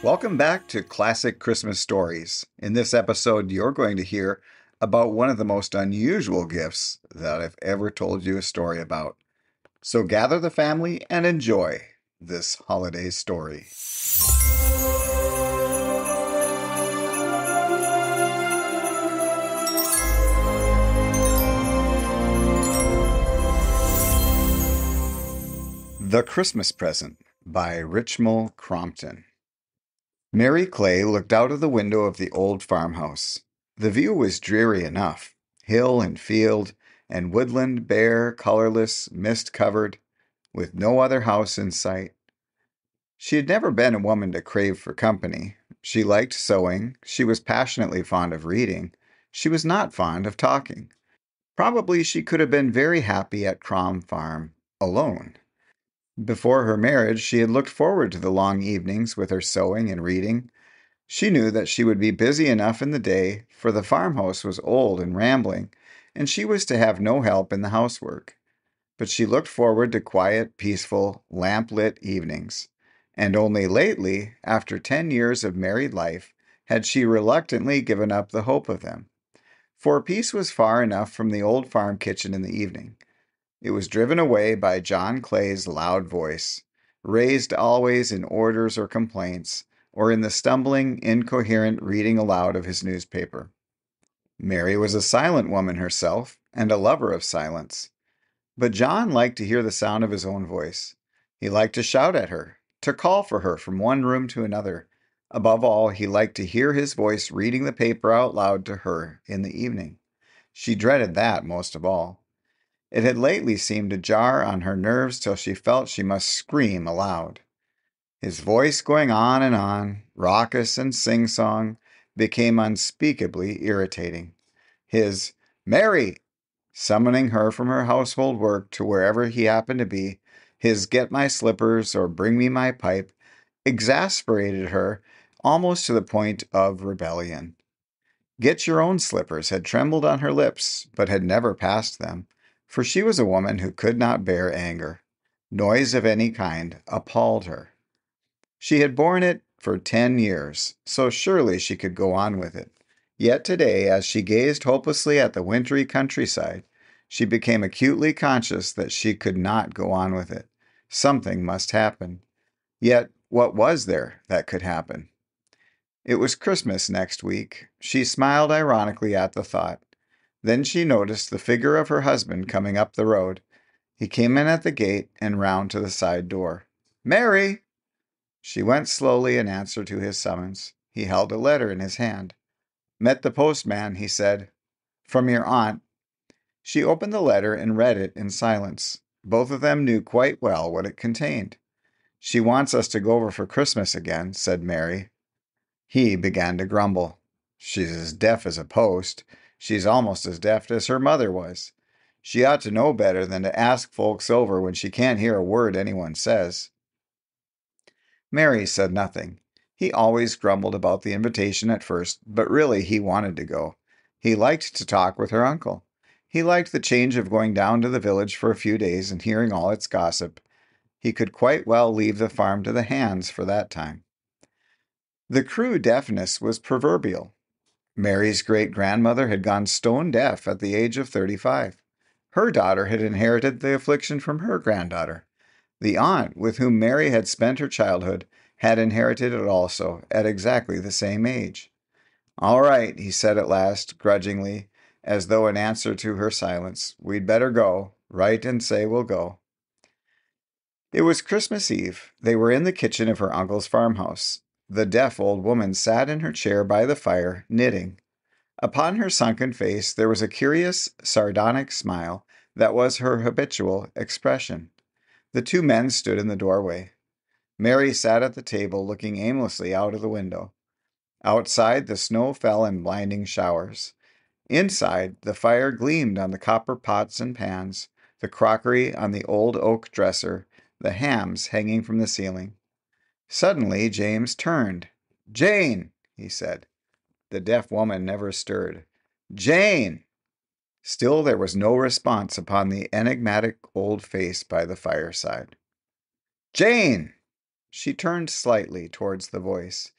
Welcome back to Classic Christmas Stories. In this episode, you're going to hear about one of the most unusual gifts that I've ever told you a story about. So gather the family and enjoy this holiday story. The Christmas Present by Richmal Crompton. Mary Clay looked out of the window of the old farmhouse. The view was dreary enough, hill and field, and woodland bare, colorless, mist-covered, with no other house in sight. She had never been a woman to crave for company. She liked sewing. She was passionately fond of reading. She was not fond of talking. Probably she could have been very happy at Crom Farm, alone. Before her marriage, she had looked forward to the long evenings with her sewing and reading. She knew that she would be busy enough in the day, for the farmhouse was old and rambling, and she was to have no help in the housework. But she looked forward to quiet, peaceful, lamp-lit evenings. And only lately, after 10 years of married life, had she reluctantly given up the hope of them. For peace was far enough from the old farm kitchen in the evening. It was driven away by John Clay's loud voice, raised always in orders or complaints, or in the stumbling, incoherent reading aloud of his newspaper. Mary was a silent woman herself, and a lover of silence. But John liked to hear the sound of his own voice. He liked to shout at her, to call for her from one room to another. Above all, he liked to hear his voice reading the paper out loud to her in the evening. She dreaded that most of all. It had lately seemed to jar on her nerves till she felt she must scream aloud. His voice going on, raucous and sing-song, became unspeakably irritating. His "Mary!" summoning her from her household work to wherever he happened to be, his "Get my slippers" or "Bring me my pipe," exasperated her almost to the point of rebellion. "Get your own slippers" had trembled on her lips, but had never passed them, for she was a woman who could not bear anger. Noise of any kind appalled her. She had borne it for 10 years, so surely she could go on with it. Yet today, as she gazed hopelessly at the wintry countryside, she became acutely conscious that she could not go on with it. Something must happen. Yet what was there that could happen? It was Christmas next week. She smiled ironically at the thought. Then she noticed the figure of her husband coming up the road. He came in at the gate and round to the side door. "Mary!" She went slowly in answer to his summons. He held a letter in his hand. "Met the postman," he said. "From your aunt." She opened the letter and read it in silence. Both of them knew quite well what it contained. "She wants us to go over for Christmas again," said Mary. He began to grumble. "She's as deaf as a post. She's almost as deaf as her mother was. She ought to know better than to ask folks over when she can't hear a word anyone says." Mary said nothing. He always grumbled about the invitation at first, but really he wanted to go. He liked to talk with her uncle. He liked the change of going down to the village for a few days and hearing all its gossip. He could quite well leave the farm to the hands for that time. The crude deafness was proverbial. Mary's great-grandmother had gone stone deaf at the age of 35. Her daughter had inherited the affliction from her granddaughter. The aunt with whom Mary had spent her childhood had inherited it also at exactly the same age. "All right," he said at last, grudgingly, as though in answer to her silence. "We'd better go. Write and say we'll go." It was Christmas Eve. They were in the kitchen of her uncle's farmhouse. The deaf old woman sat in her chair by the fire, knitting. Upon her sunken face there was a curious, sardonic smile that was her habitual expression. The two men stood in the doorway. Mary sat at the table, looking aimlessly out of the window. Outside, the snow fell in blinding showers. Inside, the fire gleamed on the copper pots and pans, the crockery on the old oak dresser, the hams hanging from the ceiling. Suddenly, James turned. "Jane!" he said. The deaf woman never stirred. "Jane!" Still there was no response upon the enigmatic old face by the fireside. "Jane!" She turned slightly towards the voice.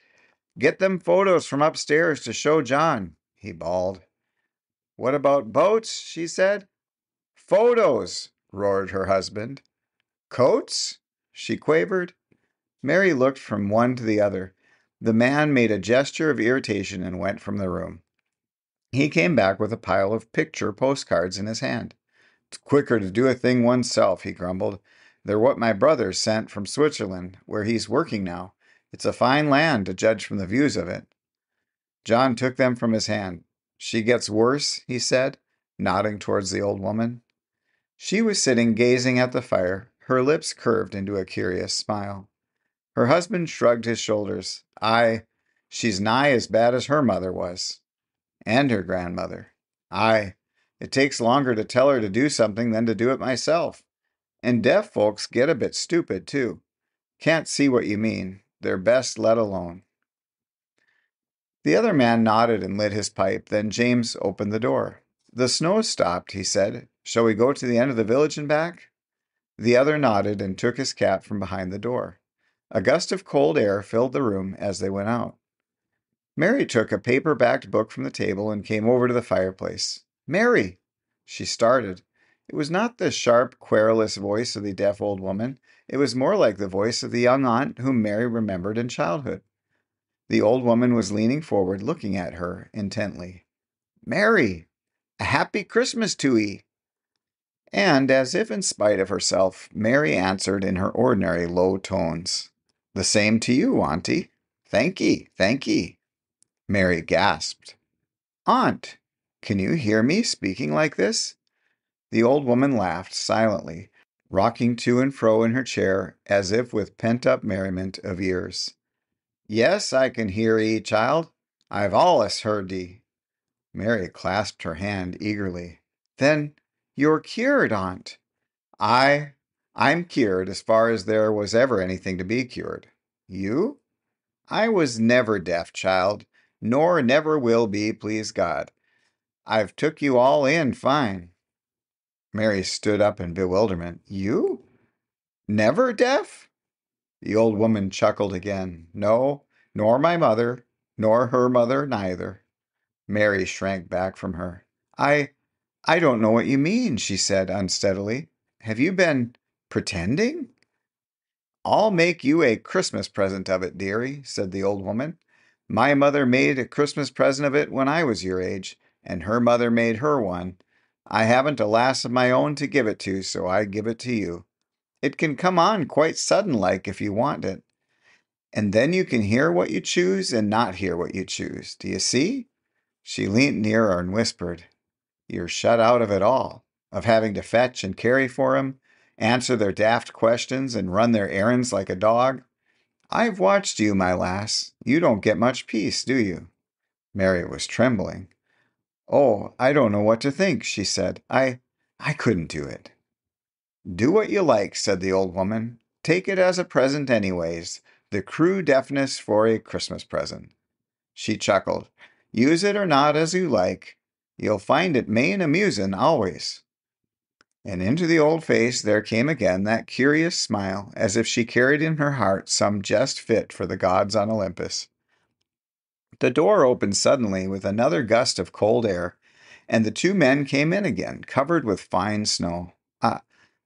Get them photos from upstairs to show John, he bawled. What about boats? She said. Photos, roared her husband. Coats? She quavered. Mary looked from one to the other. The man made a gesture of irritation and went from the room. He came back with a pile of picture postcards in his hand. It's quicker to do a thing oneself, he grumbled. They're what my brother sent from Switzerland, where he's working now. It's a fine land, to judge from the views of it. John took them from his hand. She gets worse, he said, nodding towards the old woman. She was sitting gazing at the fire, her lips curved into a curious smile. Her husband shrugged his shoulders. Aye, she's nigh as bad as her mother was. And her grandmother. Aye, it takes longer to tell her to do something than to do it myself. And deaf folks get a bit stupid, too. Can't see what you mean. They're best let alone. The other man nodded and lit his pipe. Then James opened the door. The snow's stopped, he said. Shall we go to the end of the village and back? The other nodded and took his cap from behind the door. A gust of cold air filled the room as they went out. Mary took a paper-backed book from the table and came over to the fireplace. Mary! She started. It was not the sharp, querulous voice of the deaf old woman. It was more like the voice of the young aunt whom Mary remembered in childhood. The old woman was leaning forward, looking at her intently. Mary! A happy Christmas to 'ee! And, as if in spite of herself, Mary answered in her ordinary low tones. The same to you, Auntie. Thank ye, thank ye. Mary gasped. Aunt, can you hear me speaking like this? The old woman laughed silently, rocking to and fro in her chair as if with pent-up merriment of years. Yes, I can hear 'ee, child. I've allus heard 'ee. Mary clasped her hand eagerly. Then you're cured, Aunt. I'm cured as far as there was ever anything to be cured. You? I was never deaf, child, nor never will be, please God. I've took you all in fine. Mary stood up in bewilderment. You? Never deaf? The old woman chuckled again. No, nor my mother, nor her mother neither. Mary shrank back from her. I don't know what you mean, she said unsteadily. Have you been pretending? I'll make you a Christmas present of it, dearie, said the old woman. My mother made a Christmas present of it when I was your age, and her mother made her one. I haven't a lass of my own to give it to, so I give it to you. It can come on quite sudden-like if you want it. And then you can hear what you choose and not hear what you choose. Do you see? She leaned nearer and whispered, You're shut out of it all, of having to fetch and carry for 'em, answer their daft questions, and run their errands like a dog. I've watched you, my lass. You don't get much peace, do you? Mary was trembling. Oh, I don't know what to think, she said. I couldn't do it. Do what you like, said the old woman. Take it as a present anyways. The crew deafness for a Christmas present. She chuckled. Use it or not as you like. You'll find it main amusin' always. And into the old face there came again that curious smile, as if she carried in her heart some jest fit for the gods on Olympus. The door opened suddenly with another gust of cold air, and the two men came in again, covered with fine snow.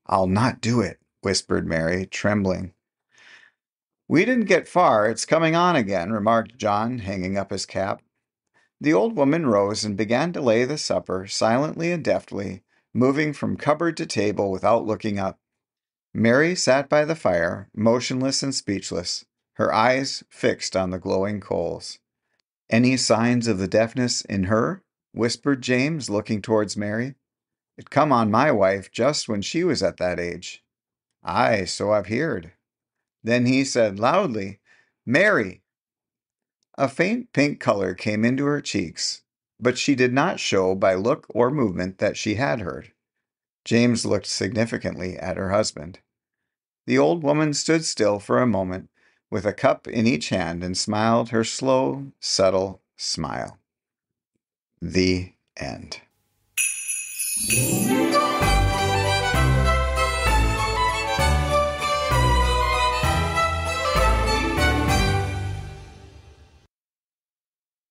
I'll not do it, whispered Mary, trembling. We didn't get far. It's coming on again, remarked John, hanging up his cap. The old woman rose and began to lay the supper, silently and deftly, moving from cupboard to table without looking up. Mary sat by the fire, motionless and speechless, her eyes fixed on the glowing coals. Any signs of the deafness in her? Whispered James, looking towards Mary. It come on my wife just when she was at that age. Aye, so I've heard. Then he said loudly, Mary! A faint pink color came into her cheeks, but she did not show by look or movement that she had heard. James looked significantly at her husband. The old woman stood still for a moment, with a cup in each hand, and smiled her slow, subtle smile. The end.